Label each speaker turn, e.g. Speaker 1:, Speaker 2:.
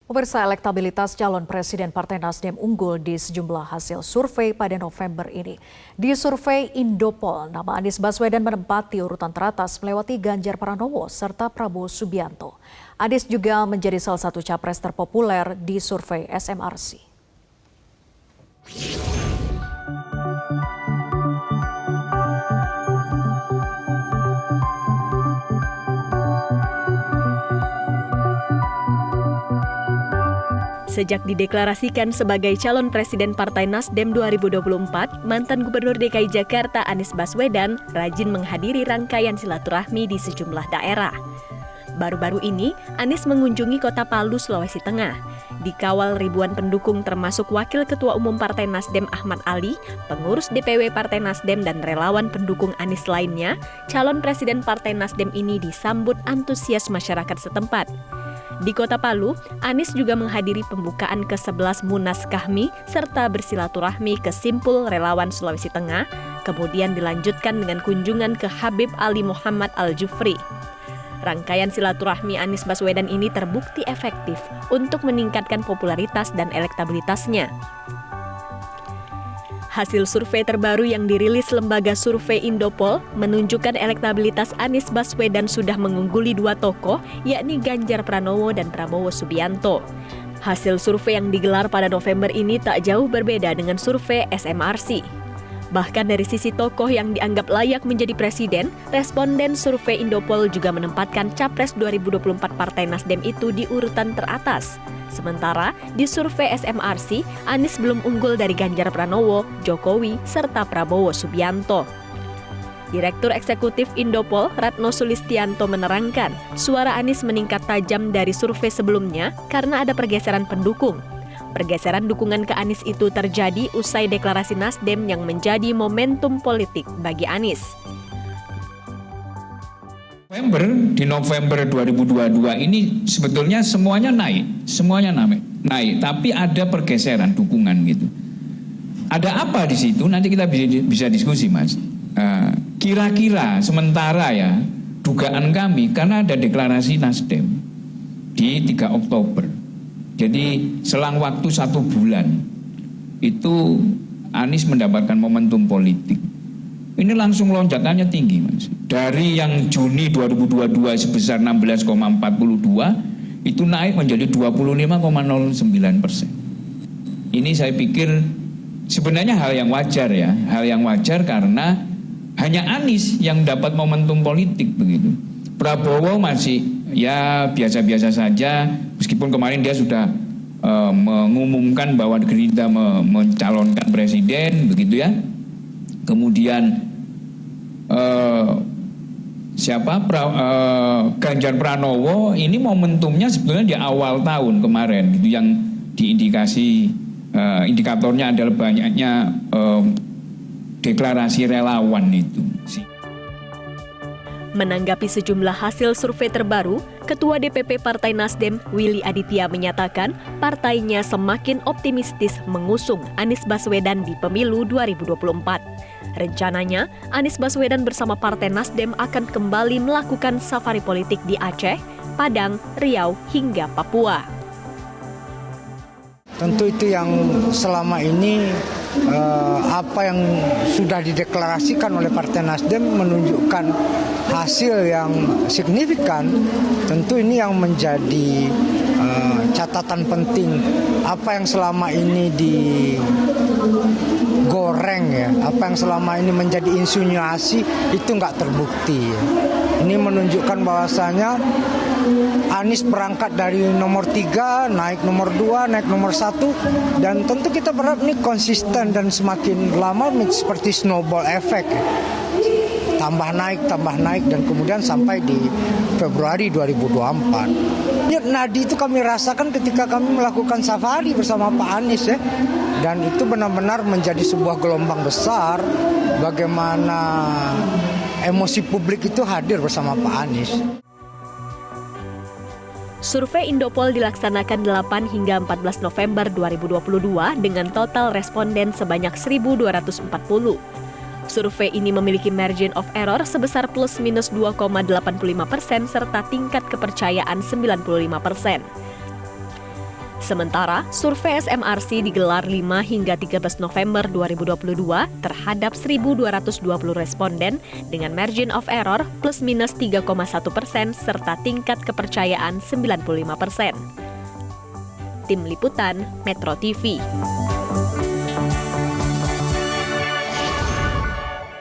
Speaker 1: Pemirsa, elektabilitas calon presiden Partai Nasdem unggul di sejumlah hasil survei pada November ini. Di survei Indopol, nama Anies Baswedan menempati urutan teratas melewati Ganjar Pranowo serta Prabowo Subianto. Anies juga menjadi salah satu capres terpopuler di survei SMRC.
Speaker 2: Sejak dideklarasikan sebagai calon presiden Partai Nasdem 2024, mantan Gubernur DKI Jakarta Anies Baswedan rajin menghadiri rangkaian silaturahmi di sejumlah daerah. Baru-baru ini, Anies mengunjungi Kota Palu, Sulawesi Tengah. Dikawal ribuan pendukung termasuk Wakil Ketua Umum Partai Nasdem Ahmad Ali, pengurus DPW Partai Nasdem dan relawan pendukung Anies lainnya, calon presiden Partai Nasdem ini disambut antusias masyarakat setempat. Di Kota Palu, Anies juga menghadiri pembukaan ke-11 Munas Kahmi serta bersilaturahmi ke Simpul Relawan Sulawesi Tengah, kemudian dilanjutkan dengan kunjungan ke Habib Ali Muhammad Al-Jufri. Rangkaian silaturahmi Anies Baswedan ini terbukti efektif untuk meningkatkan popularitas dan elektabilitasnya. Hasil survei terbaru yang dirilis lembaga survei Indopol menunjukkan elektabilitas Anies Baswedan sudah mengungguli dua tokoh, yakni Ganjar Pranowo dan Prabowo Subianto. Hasil survei yang digelar pada November ini tak jauh berbeda dengan survei SMRC. Bahkan dari sisi tokoh yang dianggap layak menjadi presiden, responden survei Indopol juga menempatkan Capres 2024 Partai Nasdem itu di urutan teratas. Sementara di survei SMRC, Anies belum unggul dari Ganjar Pranowo, Jokowi, serta Prabowo Subianto. Direktur Eksekutif Indopol, Ratno Sulistianto menerangkan, suara Anies meningkat tajam dari survei sebelumnya karena ada pergeseran pendukung. Pergeseran dukungan ke Anies itu terjadi usai deklarasi Nasdem yang menjadi momentum politik bagi Anies.
Speaker 3: Di November 2022 ini sebetulnya semuanya naik, tapi ada pergeseran dukungan gitu. Ada apa di situ? Nanti kita bisa diskusi, Mas. Kira-kira sementara ya dugaan kami karena ada deklarasi Nasdem di 3 Oktober. Jadi selang waktu 1 bulan itu Anies mendapatkan momentum politik. Ini langsung lonjakannya tinggi, Mas. Dari yang Juni 2022 sebesar 16,42 itu naik menjadi 25,09%. Ini saya pikir sebenarnya hal yang wajar ya, hal yang wajar karena hanya Anies yang dapat momentum politik begitu. Prabowo masih ya biasa-biasa saja, meskipun kemarin dia sudah mengumumkan bahwa Gerindra mencalonkan presiden begitu ya. Kemudian Ganjar Pranowo ini momentumnya sebetulnya di awal tahun kemarin gitu, yang indikatornya adalah banyaknya deklarasi relawan itu.
Speaker 2: Menanggapi sejumlah hasil survei terbaru, Ketua DPP Partai Nasdem, Willy Aditya menyatakan partainya semakin optimistis mengusung Anies Baswedan di pemilu 2024. Rencananya, Anies Baswedan bersama Partai Nasdem akan kembali melakukan safari politik di Aceh, Padang, Riau, hingga Papua.
Speaker 4: Tentu itu yang selama ini apa yang sudah dideklarasikan oleh Partai Nasdem menunjukkan hasil yang signifikan. Tentu ini yang menjadi catatan penting. Apa yang selama ini digoreng ya, apa yang selama ini menjadi insinuasi itu nggak terbukti. Ini menunjukkan bahwasanya Anies berangkat dari nomor 3, naik nomor 2, naik nomor 1, dan tentu kita berharap ini konsisten dan semakin lama seperti snowball effect ya. Tambah naik dan kemudian sampai di Februari 2024. Nadi itu kami rasakan ketika kami melakukan safari bersama Pak Anies ya. Dan itu benar-benar menjadi sebuah gelombang besar bagaimana emosi publik itu hadir bersama Pak Anies.
Speaker 2: Survei Indopol dilaksanakan 8 hingga 14 November 2022 dengan total responden sebanyak 1.240. Survei ini memiliki margin of error sebesar plus minus 2,85% serta tingkat kepercayaan 95%. Sementara, survei SMRC digelar 5 hingga 13 November 2022 terhadap 1.220 responden dengan margin of error plus minus 3,1% serta tingkat kepercayaan 95%. Tim Liputan Metro TV.